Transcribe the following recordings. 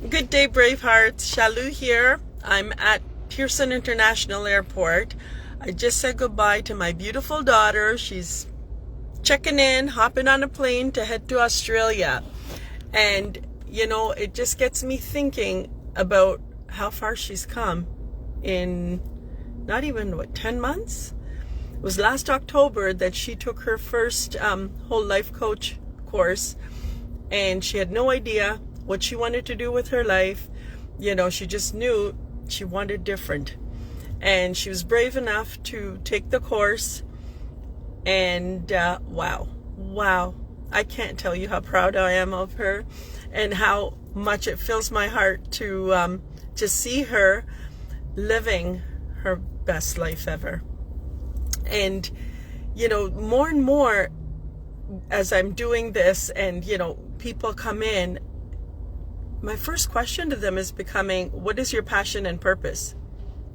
Good day, Bravehearts. Shalou here. I'm at Pearson International Airport. I just said goodbye to my beautiful daughter. She's checking in, hopping on a plane to head to Australia. And, it just gets me thinking about how far she's come in not even, 10 months? It was last October that she took her first whole life coach course, and she had no idea what she wanted to do with her life. She just knew she wanted different. And she was brave enough to take the course. And wow. I can't tell you how proud I am of her and how much it fills my heart to see her living her best life ever. And, more and more as I'm doing this and, people come in, my first question to them is becoming, what is your passion and purpose,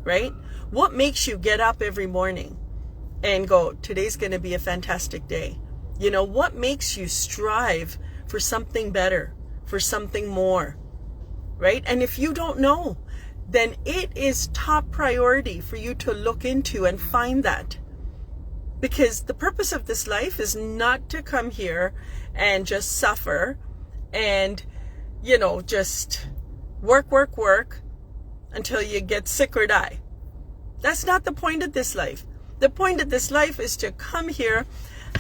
right? What makes you get up every morning and go, today's going to be a fantastic day? What makes you strive for something better, for something more, right? And if you don't know, then it is top priority for you to look into and find that. Because the purpose of this life is not to come here and just suffer and just work until you get sick or die. That's not the point of this life. The point of this life is to come here,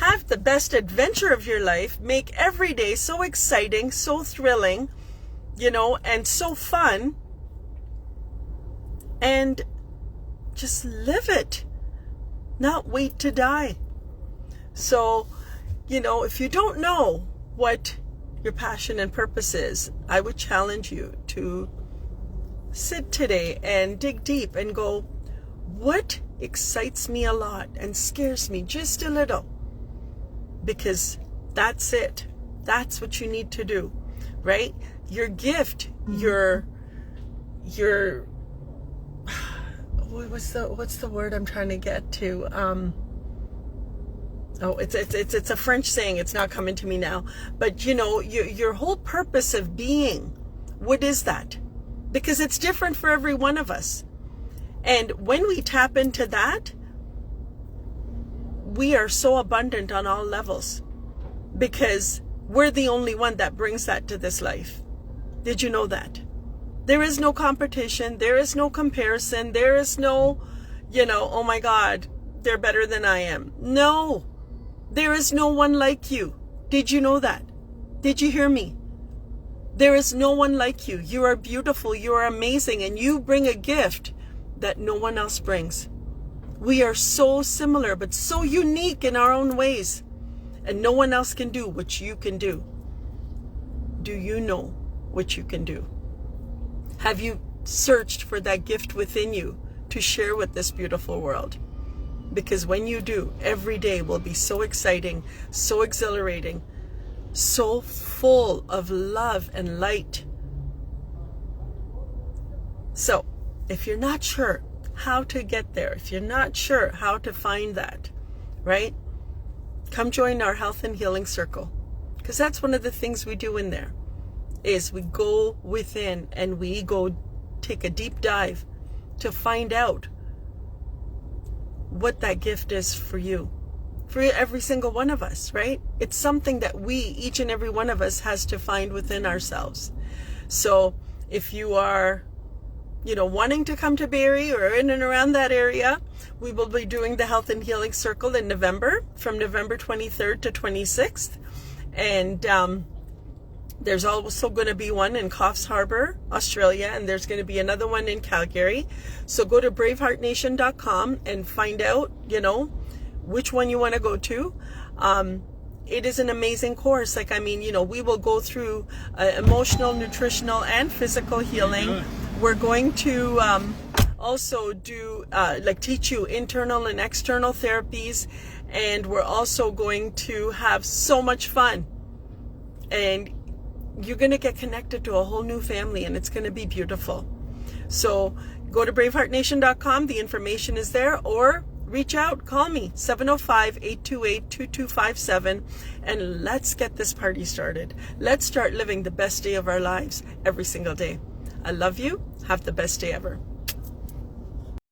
have the best adventure of your life, make every day so exciting, so thrilling, and so fun, and just live it, not wait to die. So, if you don't know what your passion and purpose is, I would challenge you to sit today and dig deep and go, what excites me a lot and scares me just a little? Because that's it. That's what you need to do, right? Your gift, your what's the word I'm trying to get to? It's a French saying. It's not coming to me now. But your whole purpose of being, what is that? Because it's different for every one of us. And when we tap into that, we are so abundant on all levels because we're the only one that brings that to this life. Did you know that? There is no competition. There is no comparison. There is no, oh my God, they're better than I am. No. There is no one like you. Did you know that? Did you hear me? There is no one like you. You are beautiful. You are amazing. And you bring a gift that no one else brings. We are so similar, but so unique in our own ways. And no one else can do what you can do. Do you know what you can do? Have you searched for that gift within you to share with this beautiful world? Because when you do, every day will be so exciting, so exhilarating, so full of love and light. So, if you're not sure how to get there, if you're not sure how to find that, right? Come join our Health and Healing Circle. Because that's one of the things we do in there, is we go within and we go take a deep dive to find out what that gift is for you, for every single one of us, right? It's something that we, each and every one of us, has to find within ourselves. So if you are, wanting to come to Barrie or in and around that area, we will be doing the Health and Healing Circle in November, from November 23rd to 26th. And there's also going to be one in Coffs Harbour, Australia, and there's going to be another one in Calgary. So go to braveheartnation.com and find out, which one you want to go to. It is an amazing course. We will go through emotional, nutritional, and physical healing. We're going to also do, teach you internal and external therapies. And we're also going to have so much fun. And you're going to get connected to a whole new family, and it's going to be beautiful. So go to braveheartnation.com. The information is there, or reach out, call me, 705-828-2257, and let's get this party started. Let's start living the best day of our lives every single day. I love you. Have the best day ever.